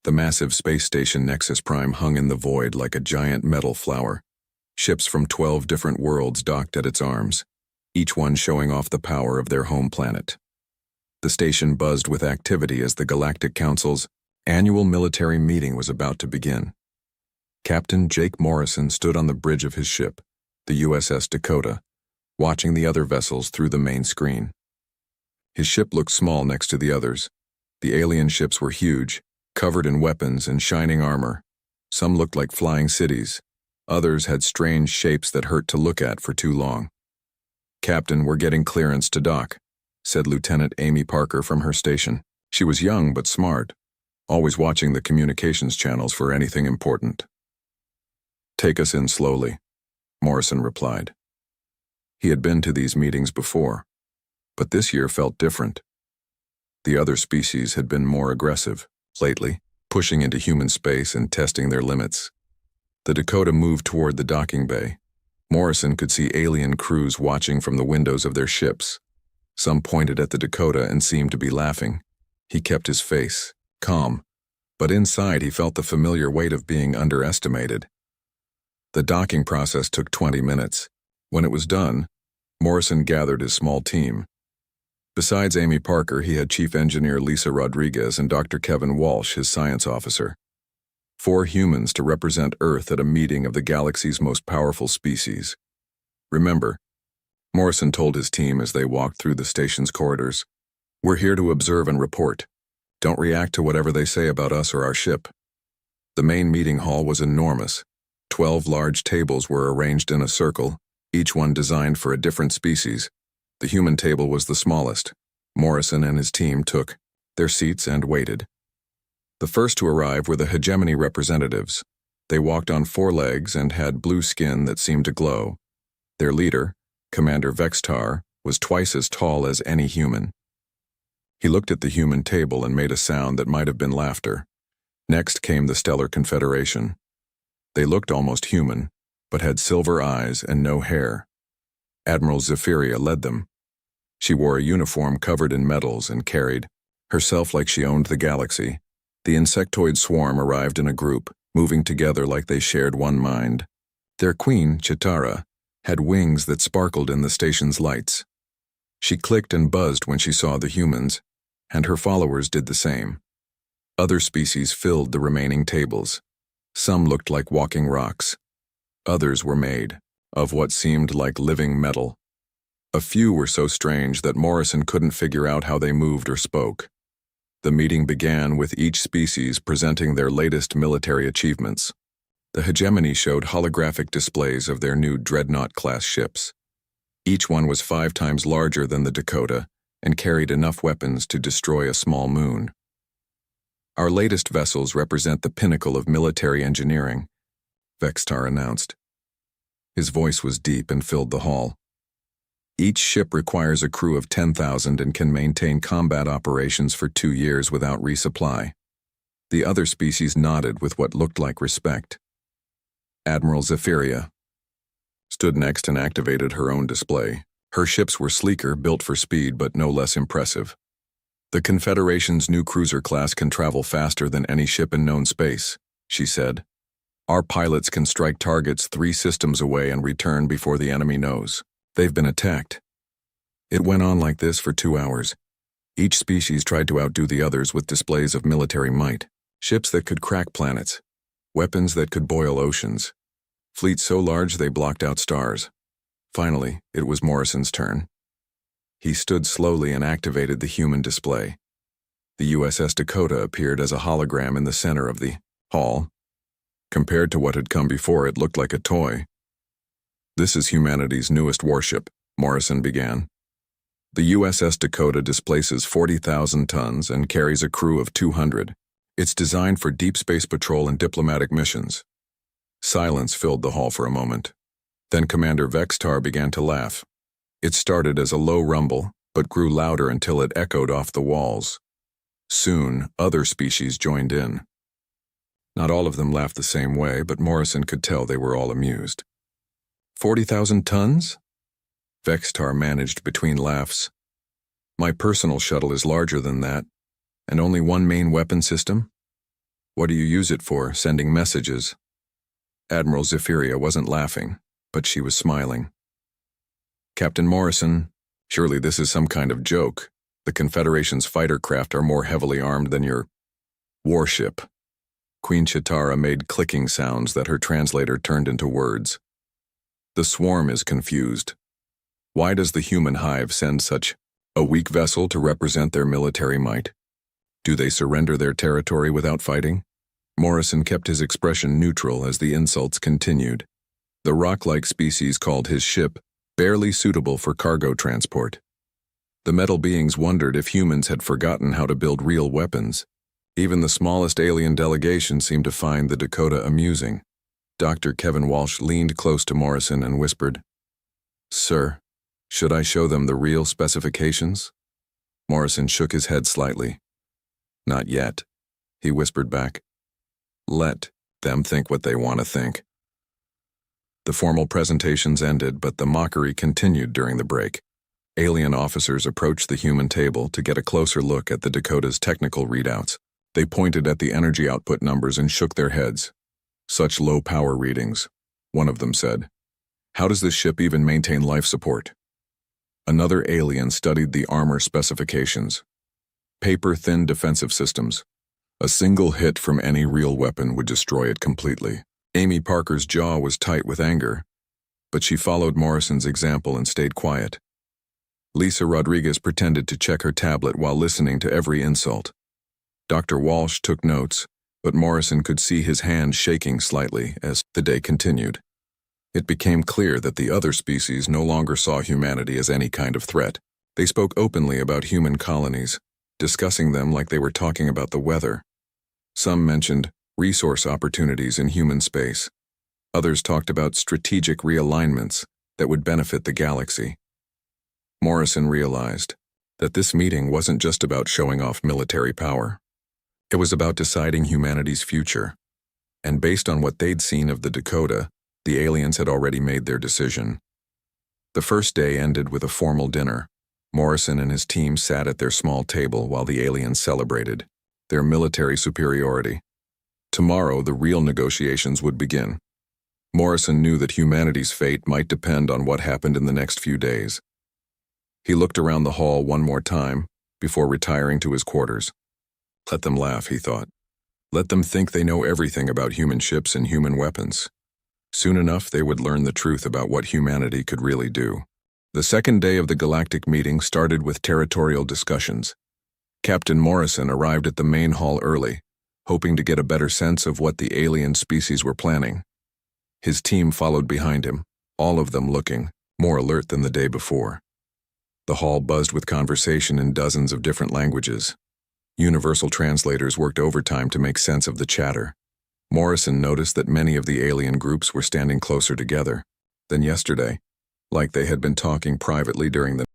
The massive space station Nexus Prime hung in the void like a giant metal flower. Ships from 12 different worlds docked at its arms, each one showing off the power of their home planet. The station buzzed with activity as the Galactic Council's annual military meeting was about to begin. Captain Jake Morrison stood on the bridge of his ship, the USS Dakota, watching the other vessels through the main screen. His ship looked small next to the others. The alien ships were huge, covered in weapons and shining armor. Some looked like flying cities. Others had strange shapes that hurt to look at for too long. "Captain, we're getting clearance to dock," said Lieutenant Amy Parker from her station. She was young but smart, always watching the communications channels for anything important. "Take us in slowly," Morrison replied. He had been to these meetings before, but this year felt different. The other species had been more aggressive lately, pushing into human space and testing their limits. The Dakota moved toward the docking bay. Morrison could see alien crews watching from the windows of their ships. Some pointed at the Dakota and seemed to be laughing. He kept his face calm, but inside he felt the familiar weight of being underestimated. The docking process took 20 minutes. When it was done, Morrison gathered his small team. Besides Amy Parker, he had Chief Engineer Lisa Rodriguez and Dr. Kevin Walsh, his science officer. 4 humans to represent Earth at a meeting of the galaxy's most powerful species. "Remember," Morrison told his team as they walked through the station's corridors, "we're here to observe and report. Don't react to whatever they say about us or our ship." The main meeting hall was enormous. 12 large tables were arranged in a circle, each one designed for a different species. The human table was the smallest. Morrison and his team took their seats and waited. The first to arrive were the hegemony representatives. They walked on 4 legs and had blue skin that seemed to glow. Their leader, Commander Vextar, was twice as tall as any human. He looked at the human table and made a sound that might have been laughter. Next came the Stellar Confederation. They looked almost human, but had silver eyes and no hair. Admiral Zephyria led them. She wore a uniform covered in medals and carried herself like she owned the galaxy. The insectoid swarm arrived in a group, moving together like they shared one mind. Their queen, Chitara, had wings that sparkled in the station's lights. She clicked and buzzed when she saw the humans, and her followers did the same. Other species filled the remaining tables. Some looked like walking rocks. Others were made of what seemed like living metal. A few were so strange that Morrison couldn't figure out how they moved or spoke. The meeting began with each species presenting their latest military achievements. The hegemony showed holographic displays of their new Dreadnought-class ships. Each one was 5 times larger than the Dakota and carried enough weapons to destroy a small moon. "Our latest vessels represent the pinnacle of military engineering," Vextar announced. His voice was deep and filled the hall. "Each ship requires a crew of 10,000 and can maintain combat operations for 2 years without resupply." The other species nodded with what looked like respect. Admiral Zephyria stood next and activated her own display. Her ships were sleeker, built for speed, but no less impressive. "The Confederation's new cruiser class can travel faster than any ship in known space," she said. "Our pilots can strike targets 3 systems away and return before the enemy knows they've been attacked." It went on like this for 2 hours. Each species tried to outdo the others with displays of military might. Ships that could crack planets, weapons that could boil oceans, fleets so large they blocked out stars. Finally, it was Morrison's turn. He stood slowly and activated the human display. The USS Dakota appeared as a hologram in the center of the hall. Compared to what had come before, it looked like a toy. "This is humanity's newest warship," Morrison began. "The USS Dakota displaces 40,000 tons and carries a crew of 200. It's designed for deep space patrol and diplomatic missions." Silence filled the hall for a moment. Then Commander Vextar began to laugh. It started as a low rumble, but grew louder until it echoed off the walls. Soon, other species joined in. Not all of them laughed the same way, but Morrison could tell they were all amused. 40,000 tons? Vextar managed between laughs. "My personal shuttle is larger than that, and only one main weapon system? What do you use it for, sending messages? Admiral Zephyria wasn't laughing, but she was smiling. Captain Morrison, surely this is some kind of joke. The Confederation's fighter craft are more heavily armed than your warship. Queen Chitara made clicking sounds that her translator turned into words. The swarm is confused. Why does the human hive send such a weak vessel to represent their military might? Do they surrender their territory without fighting? Morrison kept his expression neutral as the insults continued. The rock-like species called his ship barely suitable for cargo transport. The metal beings wondered if humans had forgotten how to build real weapons. Even the smallest alien delegation seemed to find the Dakota amusing. Dr. Kevin Walsh leaned close to Morrison and whispered, "Sir, should I show them the real specifications?" Morrison shook his head slightly. "Not yet," he whispered back. "Let them think what they want to think." The formal presentations ended, but the mockery continued during the break. Alien officers approached the human table to get a closer look at the Dakota's technical readouts. They pointed at the energy output numbers and shook their heads. "Such low power readings," one of them said. "How does this ship even maintain life support?" Another alien studied the armor specifications. Paper-thin defensive systems. A single hit from any real weapon would destroy it completely. Amy Parker's jaw was tight with anger, but she followed Morrison's example and stayed quiet. Lisa Rodriguez pretended to check her tablet while listening to every insult. Dr. Walsh took notes, but Morrison could see his hand shaking slightly as the day continued. It became clear that the other species no longer saw humanity as any kind of threat. They spoke openly about human colonies, discussing them like they were talking about the weather. Some mentioned resource opportunities in human space. Others talked about strategic realignments that would benefit the galaxy. Morrison realized that this meeting wasn't just about showing off military power. It was about deciding humanity's future. And based on what they'd seen of the Dakota, the aliens had already made their decision. The first day ended with a formal dinner. Morrison and his team sat at their small table while the aliens celebrated their military superiority. Tomorrow, the real negotiations would begin. Morrison knew that humanity's fate might depend on what happened in the next few days. He looked around the hall one more time before retiring to his quarters. Let them laugh, he thought. Let them think they know everything about human ships and human weapons. Soon enough, they would learn the truth about what humanity could really do. The second day of the galactic meeting started with territorial discussions. Captain Morrison arrived at the main hall early, hoping to get a better sense of what the alien species were planning. His team followed behind him, all of them looking more alert than the day before. The hall buzzed with conversation in dozens of different languages. Universal translators worked overtime to make sense of the chatter. Morrison noticed that many of the alien groups were standing closer together than yesterday, like they had been talking privately during the